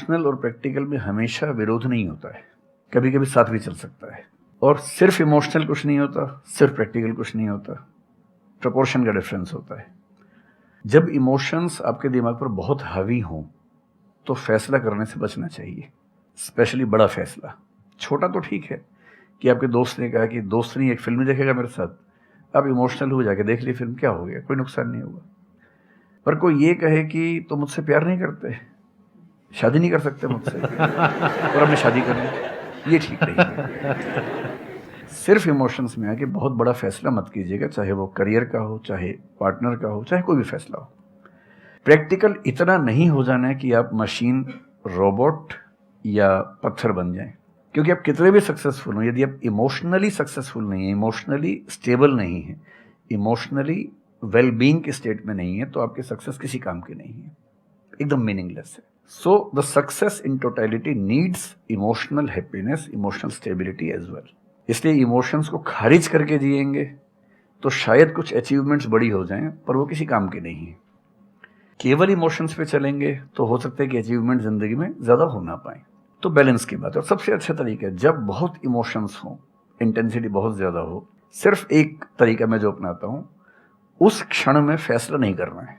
Emotional और practical में हमेशा विरोध नहीं होता है, कभी कभी साथ भी चल सकता है। और सिर्फ इमोशनल कुछ नहीं होता, सिर्फ प्रैक्टिकल कुछ नहीं होता, प्रपोर्शन का डिफरेंस होता है। जब इमोशंस आपके दिमाग पर बहुत हावी हों तो फैसला करने से बचना चाहिए, स्पेशली बड़ा फैसला। छोटा तो ठीक है कि आपके दोस्त ने कहा कि दोस्त नहीं एक फिल्म देखेगा मेरे साथ, आप इमोशनल हो जाके देख ली फिल्म, क्या हो गया, कोई नुकसान नहीं होगा। पर कोई ये कहे कि तो मुझसे प्यार नहीं करते, शादी नहीं कर सकते मुझसे और हमने शादी करनी, ये ठीक नहीं है। सिर्फ इमोशंस में है कि बहुत बड़ा फैसला मत कीजिएगा, चाहे वो करियर का हो, चाहे पार्टनर का हो, चाहे कोई भी फैसला हो। प्रैक्टिकल इतना नहीं हो जाना है कि आप मशीन, रोबोट या पत्थर बन जाएं। क्योंकि आप कितने भी सक्सेसफुल हो, यदि आप इमोशनली सक्सेसफुल नहीं है, इमोशनली स्टेबल नहीं है, इमोशनली वेलबींग के स्टेट में नहीं है, तो आपकी सक्सेस किसी काम की नहीं है, एकदम मीनिंगलेस है। So the success in totality needs emotional happiness, emotional stability as well. इसलिए इमोशंस को खारिज करके जिएंगे तो शायद कुछ अचीवमेंट्स बड़ी हो जाएं, पर वो किसी काम की नहीं है। केवल इमोशंस पे चलेंगे तो हो सकता है कि अचीवमेंट जिंदगी में ज़्यादा हो ना पाए। तो बैलेंस की बात है। और सबसे अच्छा तरीका है, जब बहुत इमोशंस हो, इंटेंसिटी बहुत ज़्यादा हो, सिर्फ एक तरीका मैं जो अपनाता हूँ, उस क्षण में फैसला नहीं करना है।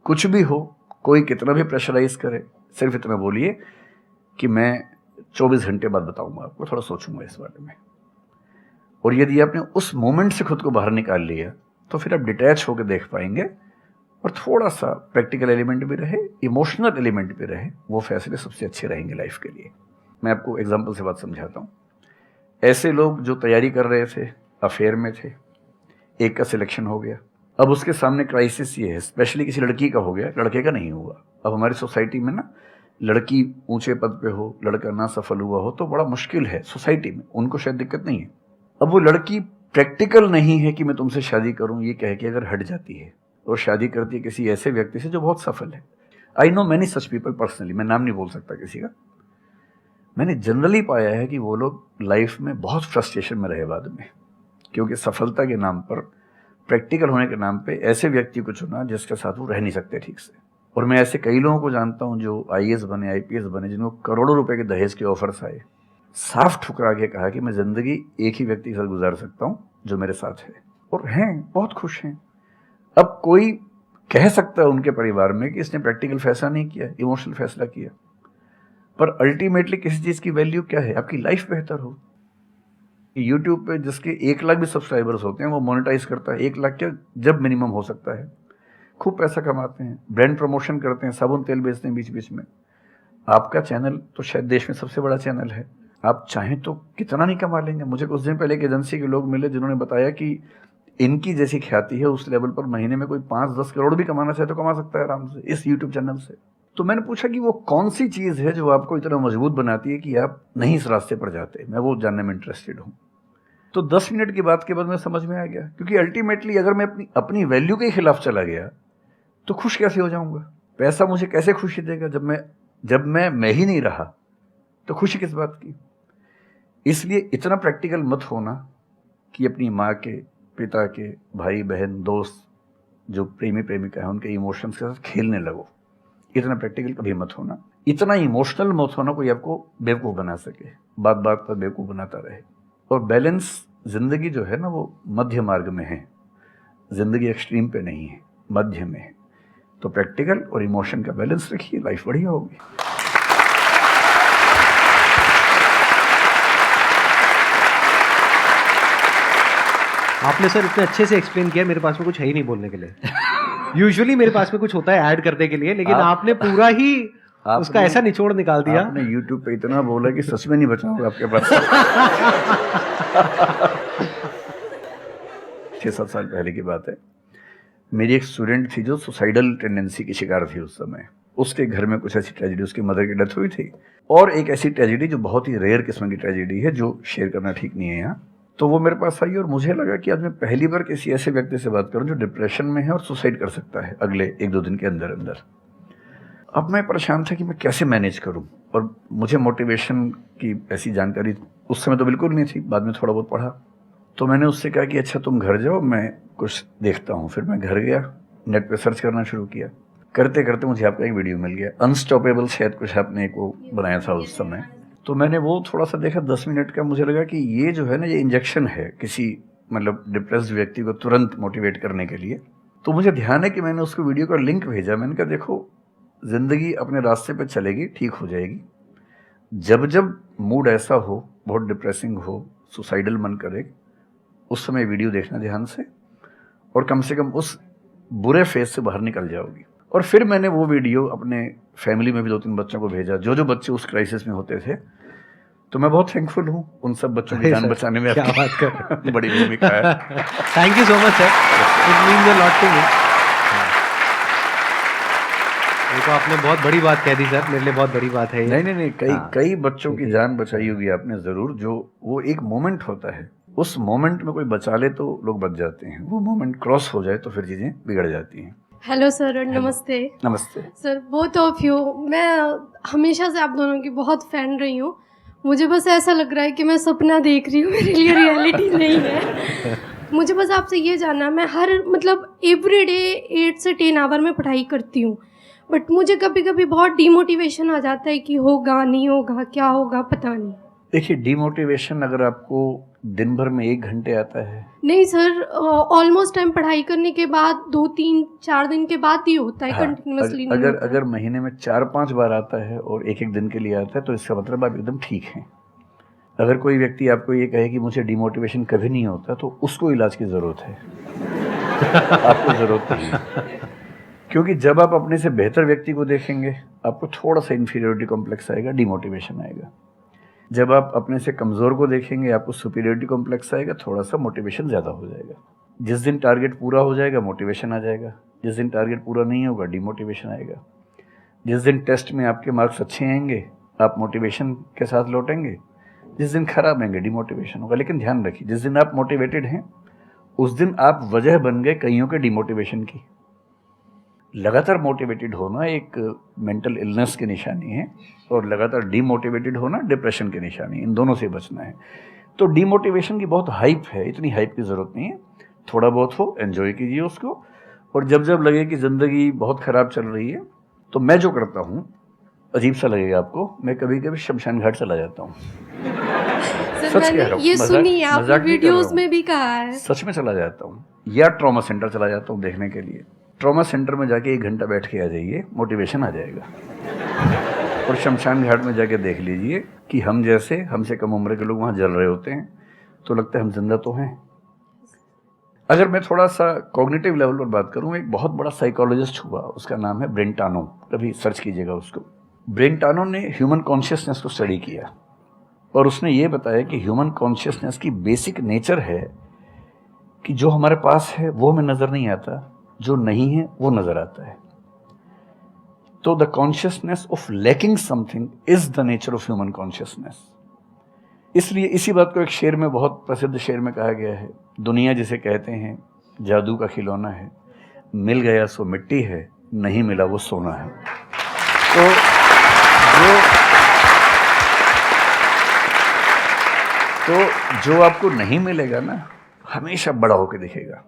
कुछ भी हो, कोई कितना भी प्रेशराइज करे, सिर्फ इतना बोलिए कि मैं 24 घंटे बाद बताऊंगा आपको, थोड़ा सोचूंगा इस बारे में। और यदि आपने उस मोमेंट से खुद को बाहर निकाल लिया तो फिर आप डिटैच होकर देख पाएंगे, और थोड़ा सा प्रैक्टिकल एलिमेंट भी रहे, इमोशनल एलिमेंट भी रहे, वो फैसले सबसे अच्छे रहेंगे लाइफ के लिए। मैं आपको एग्जांपल से बात समझाता हूँ। ऐसे लोग जो तैयारी कर रहे थे, अफेयर में थे, एक का सिलेक्शन हो गया, अब उसके सामने क्राइसिस ये है, स्पेशली किसी लड़की का हो गया, लड़के का नहीं हुआ। अब हमारी सोसाइटी में ना, लड़की ऊंचे पद पे हो, लड़का ना सफल हुआ हो तो बड़ा मुश्किल है सोसाइटी में, उनको शायद दिक्कत नहीं है। अब वो लड़की प्रैक्टिकल नहीं है कि मैं तुमसे शादी करूं, ये कह के अगर हट जाती है और शादी करती है किसी ऐसे व्यक्ति से जो बहुत सफल है। I know many such people personally, मैं नाम नहीं बोल सकता किसी का। मैंने जनरली पाया है कि वो लोग लाइफ में बहुत फ्रस्ट्रेशन में रहे बाद में, क्योंकि सफलता के नाम पर, प्रैक्टिकल होने के नाम पे ऐसे व्यक्ति को चुना जिसके साथ वो रह नहीं सकते ठीक से। और मैं ऐसे कई लोगों को जानता हूं जो IAS बने, IPS बने, जिनको करोड़ों रुपए के दहेज के ऑफर्स आए, साफ ठुकरा के कहा कि मैं जिंदगी एक ही व्यक्ति के साथ गुजार सकता हूं जो मेरे साथ है, और हैं, बहुत खुश हैं। अब कोई कह सकता है उनके परिवार में कि इसने प्रैक्टिकल फैसला नहीं किया, इमोशनल फैसला किया, पर अल्टीमेटली किसी चीज की वैल्यू क्या है? आपकी लाइफ बेहतर हो। यूट्यूब पे जिसके 1 लाख भी सब्सक्राइबर्स होते हैं वो मोनेटाइज करता है, 1 लाख क्या, जब मिनिमम हो सकता है, खूब पैसा कमाते हैं, ब्रांड प्रमोशन करते हैं, साबुन तेल बेचते हैं बीच बीच में। आपका चैनल तो शायद देश में सबसे बड़ा चैनल है, आप चाहें तो कितना नहीं कमा लेंगे। मुझे कुछ दिन पहले एक एजेंसी के लोग मिले जिन्होंने बताया कि इनकी जैसी ख्याति है उस लेवल पर महीने में कोई 5-10 करोड़ भी कमाना चाहे तो कमा सकता है आराम से इस यूट्यूब चैनल से। तो मैंने पूछा कि वो कौन सी चीज़ है जो आपको इतना मजबूत बनाती है कि आप नहीं इस रास्ते पर जाते। मैं वो जानने में इंटरेस्टेड हूँ। तो 10 मिनट की बात के बाद मैं समझ में आ गया, क्योंकि अल्टीमेटली अगर मैं अपनी वैल्यू के खिलाफ चला गया तो खुश कैसे हो जाऊंगा? पैसा मुझे कैसे खुशी देगा जब मैं ही नहीं रहा, तो खुशी किस बात की? इसलिए इतना प्रैक्टिकल मत होना कि अपनी माँ के, पिता के, भाई बहन, दोस्त, जो प्रेमी प्रेमिका है, उनके इमोशंस के साथ खेलने लगो। इतना प्रैक्टिकल कभी मत होना, इतना इमोशनल मत होना कोई आपको बेवकूफ़ बना सके, बात बात पर बेवकूफ़ बनाता रहे। और बैलेंस, जिंदगी जो है ना वो मध्य मार्ग में है, जिंदगी एक्सट्रीम पे नहीं है, मध्य में है। तो प्रैक्टिकल और इमोशन का बैलेंस रखिए, लाइफ बढ़िया होगी। आपने सर इतने अच्छे से एक्सप्लेन किया, मेरे पास में कुछ है ही नहीं बोलने के लिए। यूजुअली मेरे पास में कुछ होता है ऐड करने के लिए, लेकिन आपने पूरा ही उसका ऐसा निचोड़ निकाल दिया। आपने YouTube पे इतना बोला कि सच में नहीं बचा होगा आपके पास। 6-7 साल पहले की बात है, मेरी एक स्टूडेंट थी जो सुसाइडल टेंडेंसी की शिकार थी उस समय। उसके घर में कुछ ऐसी ट्रेजेडी, उसकी मदर की डेथ हुई थी, और एक ऐसी ट्रेजेडी जो बहुत ही रेयर किस्म की ट्रेजेडी है, जो शेयर करना ठीक नहीं है यहाँ। तो वो मेरे पास आई और मुझे लगा कि आज मैं पहली बार किसी ऐसे व्यक्ति से बात करूं जो डिप्रेशन में है और सुसाइड कर सकता है अगले 1-2 दिन के अंदर अंदर। अब मैं परेशान था कि मैं कैसे मैनेज करूं, और मुझे मोटिवेशन की ऐसी जानकारी उस समय तो बिल्कुल नहीं थी, बाद में थोड़ा बहुत पढ़ा। तो मैंने उससे कहा कि अच्छा तुम घर जाओ, मैं कुछ देखता हूँ। फिर मैं घर गया, नेट पे सर्च करना शुरू किया, करते करते मुझे आपका एक वीडियो मिल गया, अनस्टॉपेबल शायद कुछ आपने एक वो बनाया था उस समय। तो मैंने वो थोड़ा सा देखा 10 मिनट का, मुझे लगा कि ये जो है ना, ये इंजेक्शन है किसी मतलब डिप्रेस्ड व्यक्ति को तुरंत मोटिवेट करने के लिए। तो मुझे ध्यान है कि मैंने उसको वीडियो का लिंक भेजा। मैंने कहा देखो, ज़िंदगी अपने रास्ते पे चलेगी, ठीक हो जाएगी। जब जब मूड ऐसा हो, बहुत डिप्रेसिंग हो, सुसाइडल मन करे, उस समय वीडियो देखना ध्यान से, और कम से कम उस बुरे फेज से बाहर निकल जाओगी। और फिर मैंने वो वीडियो अपने फैमिली में भी 2-3 बच्चों को भेजा, जो बच्चे उस क्राइसिस में होते थे। तो मैं बहुत थैंकफुल हूँ उन सब बच्चों की जान बचाने में, क्या बात कर बड़ी भूमिका है। Thank you so much sir, it means a lot to me. ये तो आपने बहुत बड़ी बात कह दी सर, मेरे लिए बहुत बड़ी बात है ये। नहीं, कई बच्चों की जान बचाई होगी आपने ज़रूर। जो वो एक मोमेंट होता है, उस मोमेंट में कोई बचा ले तो लोग बच जाते हैं, वो मोमेंट क्रॉस हो जाए तो फिर चीज़ें बिगड़ जाती हैं। हेलो सर, नमस्ते। नमस्ते सर, बोथ ऑफ यू, मैं हमेशा से आप दोनों की बहुत फ़ैन रही हूँ। मुझे बस ऐसा लग रहा है कि मैं सपना देख रही हूँ, मेरे लिए रियलिटी नहीं है। मुझे बस आपसे ये जानना, मैं हर मतलब एवरी डे 8 से 10 आवर में पढ़ाई करती हूँ, बट मुझे कभी कभी बहुत डीमोटिवेशन आ जाता है कि होगा नहीं होगा, क्या होगा पता नहीं। देखिए, डीमोटिवेशन अगर आपको दिन भर में 1 घंटे आता है, नहीं सर, ऑलमोस्ट टाइम पढ़ाई करने के बाद 2-3-4 दिन के बाद ही होता है, कंटिन्यूसली नहीं होता है। अगर महीने में 4-5 बार आता है और एक दिन के लिए आता है, तो इसका मतलब आप एकदम ठीक हैं। अगर कोई व्यक्ति आपको ये कहे कि मुझे डिमोटिवेशन कभी नहीं होता, तो उसको इलाज की ज़रूरत है। आपको ज़रूरत नहीं है। क्योंकि जब आप अपने से बेहतर व्यक्ति को देखेंगे, आपको थोड़ा सा इन्फीरियरिटी कॉम्प्लेक्स आएगा, डिमोटिवेशन आएगा। जब आप अपने से कमज़ोर को देखेंगे, आपको सुपीरियरिटी कॉम्प्लेक्स आएगा, थोड़ा सा मोटिवेशन ज़्यादा हो जाएगा। जिस दिन टारगेट पूरा हो जाएगा, मोटिवेशन आ जाएगा। जिस दिन टारगेट पूरा नहीं होगा, डिमोटिवेशन आएगा। जिस दिन टेस्ट में आपके मार्क्स अच्छे आएंगे, आप मोटिवेशन के साथ लौटेंगे। जिस दिन खराब आएंगे, डिमोटिवेशन होगा। लेकिन ध्यान रखिए, जिस दिन आप मोटिवेटेड हैं, उस दिन आप वजह बन गए कईयों के डिमोटिवेशन की। लगातार मोटिवेटेड होना एक मेंटल इलनेस की निशानी है, और लगातार डीमोटिवेटेड होना डिप्रेशन की निशानी है। इन दोनों से बचना है। तो डीमोटिवेशन की बहुत हाइप है, इतनी हाइप की ज़रूरत नहीं है। थोड़ा बहुत हो, एंजॉय कीजिए उसको। और जब जब लगे कि ज़िंदगी बहुत ख़राब चल रही है, तो मैं जो करता हूँ, अजीब सा लगेगा आपको, मैं कभी कभी शमशान घाट चला जाता हूँ। सर, मैंने ये सुनी है, आपने वीडियोस में भी कहा है। सच में चला जाता हूँ, या ट्रॉमा सेंटर चला जाता हूँ देखने के लिए। ट्रॉमा सेंटर में जाके 1 घंटा बैठ के आ जाइए, मोटिवेशन आ जाएगा। और शमशान घाट में जाके देख लीजिए कि हम जैसे हमसे कम उम्र के लोग वहाँ जल रहे होते हैं, तो लगता है हम जिंदा तो हैं। अगर मैं थोड़ा सा कॉग्निटिव लेवल पर बात करूँ, एक बहुत बड़ा साइकोलॉजिस्ट हुआ, उसका नाम है ब्रेंटानो, कभी सर्च कीजिएगा उसको। ब्रेंटानो ने ह्यूमन कॉन्शियसनेस को स्टडी किया, और उसने ये बताया कि ह्यूमन कॉन्शियसनेस की बेसिक नेचर है कि जो हमारे पास है वो हमें नज़र नहीं आता, जो नहीं है वो नज़र आता है। तो the consciousness of lacking something is the nature of human consciousness. इसलिए इसी बात को एक शेर में, बहुत प्रसिद्ध शेर में कहा गया है, दुनिया जिसे कहते हैं जादू का खिलौना है, मिल गया सो मिट्टी है, नहीं मिला वो सोना है। तो जो आपको नहीं मिलेगा ना, हमेशा बड़ा होकर दिखेगा,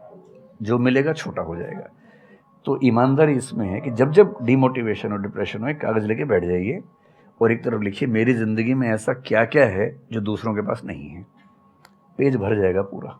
जो मिलेगा छोटा हो जाएगा। तो ईमानदारी इसमें है कि जब जब डिमोटिवेशन और डिप्रेशन हो, एक कागज़ लेके बैठ जाइए और एक तरफ लिखिए, मेरी ज़िंदगी में ऐसा क्या क्या है जो दूसरों के पास नहीं है। पेज भर जाएगा पूरा।